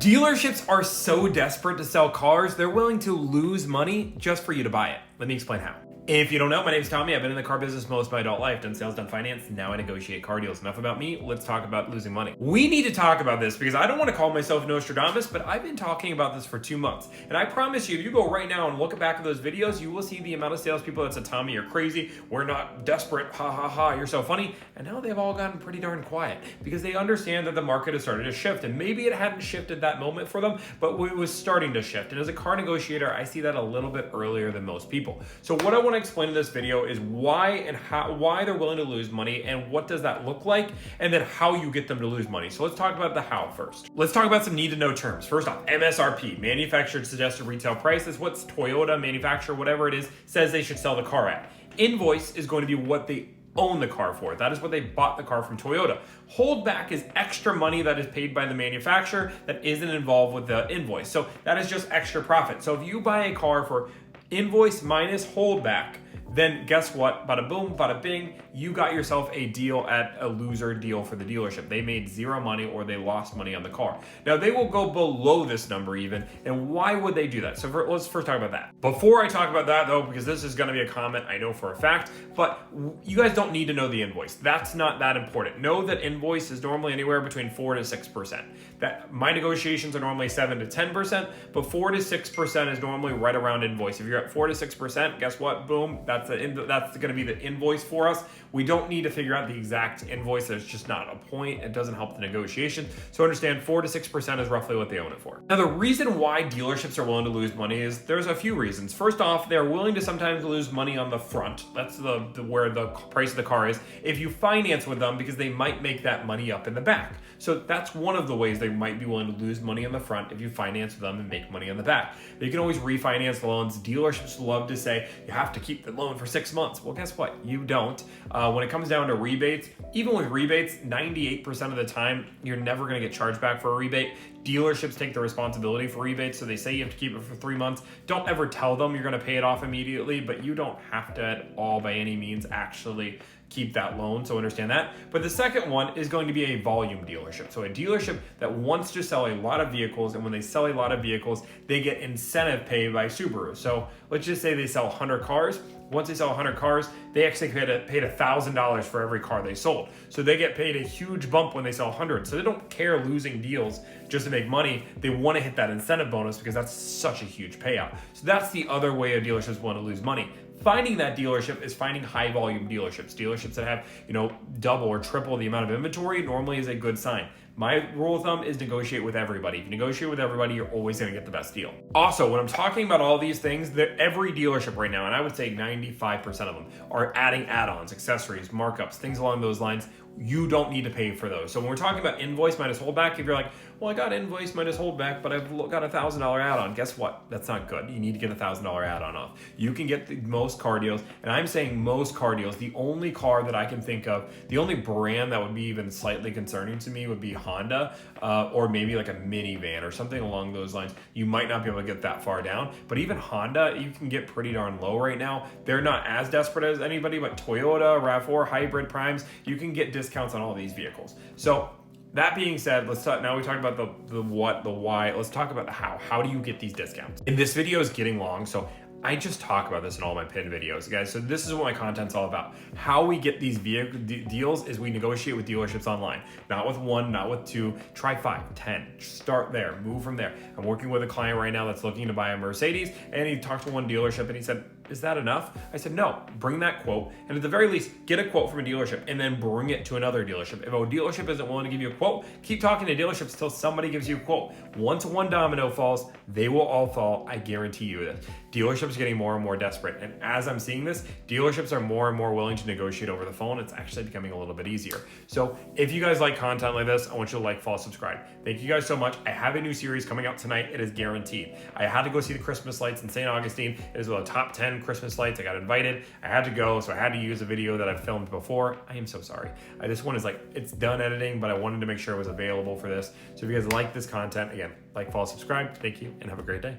Dealerships are so desperate to sell cars, they're willing to lose money just for you to buy it. Let me explain how. If you don't know, my name's Tommy. I've been in the car business most of my adult life, done sales, done finance. Now I negotiate car deals. Enough about me. Let's talk about losing money. We need to talk about this because I don't want to call myself Nostradamus, but I've been talking about this for 2 months. And I promise you, if you go right now and look back at those videos, you will see the amount of salespeople that said, Tommy, you're crazy. We're not desperate. Ha ha ha. You're so funny. And now they've all gotten pretty darn quiet because they understand that the market has started to shift. And maybe it hadn't shifted that moment for them, but it was starting to shift. And as a car negotiator, I see that a little bit earlier than most people. So what I want to explain in this video is why they're willing to lose money and what does that look like, and then how you get them to lose money. So let's talk about the how first. Let's talk about some need to know terms. First off, MSRP, manufactured suggested retail price, is what Toyota, manufacturer, whatever it is, says they should sell the car at. Invoice is going to be what they own the car for. That is what they bought the car from Toyota. Holdback is extra money that is paid by the manufacturer that isn't involved with the invoice. So that is just extra profit. So if you buy a car for invoice minus holdback, then guess what? Bada boom, bada bing, you got yourself a deal at a loser deal for the dealership. They made zero money or they lost money on the car. Now they will go below this number even, and why would they do that? So let's first talk about that. Before I talk about that though, because this is gonna be a comment I know for a fact, but you guys don't need to know the invoice. That's not that important. Know that invoice is normally anywhere between 4 to 6%. That my negotiations are normally 7 to 10%, but 4 to 6% is normally right around invoice. If you're at 4 to 6%, guess what? Boom, that's going to be the invoice for us. We don't need to figure out the exact invoice. There's just not a point. It doesn't help the negotiation. So understand 4 to 6% is roughly what they own it for. Now, the reason why dealerships are willing to lose money is there's a few reasons. First off, they're willing to sometimes lose money on the front. That's where the price of the car is. If you finance with them, because they might make that money up in the back. So that's one of the ways they might be willing to lose money on the front if you finance with them and make money on the back. You can always refinance the loans. Dealerships love to say you have to keep the loan for 6 months. Well, guess what? You don't. When it comes down to rebates, even with rebates, 98% of the time, you're never going to get charged back for a rebate. Dealerships take the responsibility for rebates, so they say you have to keep it for 3 months. Don't ever tell them you're going to pay it off immediately, but you don't have to at all by any means actually keep that loan, so understand that. But the second one is going to be a volume dealership. So a dealership that wants to sell a lot of vehicles, and when they sell a lot of vehicles, they get incentive pay by Subaru. So let's just say they sell 100 cars. Once they sell 100 cars, they actually paid $1,000 for every car they sold. So they get paid a huge bump when they sell 100. So they don't care losing deals just to make money. They want to hit that incentive bonus because that's such a huge payout. So that's the other way a dealerships want to lose money. Finding that dealership is finding high volume dealerships. Dealerships that have, double or triple the amount of inventory normally is a good sign. My rule of thumb is negotiate with everybody. If you negotiate with everybody, you're always going to get the best deal. Also, when I'm talking about all these things, that every dealership right now, and I would say 95% of them, are adding add-ons, accessories, markups, things along those lines. You don't need to pay for those. So when we're talking about invoice minus holdback, if you're like, well, I got invoice minus holdback, but I've got $1,000 add-on. Guess what? That's not good. You need to get $1,000 add-on off. You can get the most car deals, and I'm saying most car deals. The only car that I can think of, the only brand that would be even slightly concerning to me would be Honda, or maybe like a minivan or something along those lines. You might not be able to get that far down, but even Honda, you can get pretty darn low right now. They're not as desperate as anybody, but Toyota, RAV4, hybrid primes, you can get discounts on all these vehicles. So that being said, now we talked about the what, the why. Let's talk about the how. How do you get these discounts? And this video is getting long, so I just talk about this in all my pinned videos, guys. So this is what my content's all about. How we get these vehicle deals is we negotiate with dealerships online. Not with 1, not with 2, try 5, 10, start there, move from there. I'm working with a client right now that's looking to buy a Mercedes, and he talked to one dealership and he said, is that enough? I said, no, bring that quote. And at the very least, get a quote from a dealership and then bring it to another dealership. If a dealership isn't willing to give you a quote, keep talking to dealerships till somebody gives you a quote. Once one domino falls, they will all fall. I guarantee you this. Dealerships are getting more and more desperate. And as I'm seeing this, dealerships are more and more willing to negotiate over the phone. It's actually becoming a little bit easier. So if you guys like content like this, I want you to like, follow, subscribe. Thank you guys so much. I have a new series coming out tonight. It is guaranteed. I had to go see the Christmas lights in St. Augustine. It is one of the top 10 Christmas lights. I got invited. I had to go, so I had to use a video that I've filmed before. I am so sorry. This one is it's done editing, but I wanted to make sure it was available for this. So if you guys like this content, again, like, follow, subscribe. Thank you, and have a great day.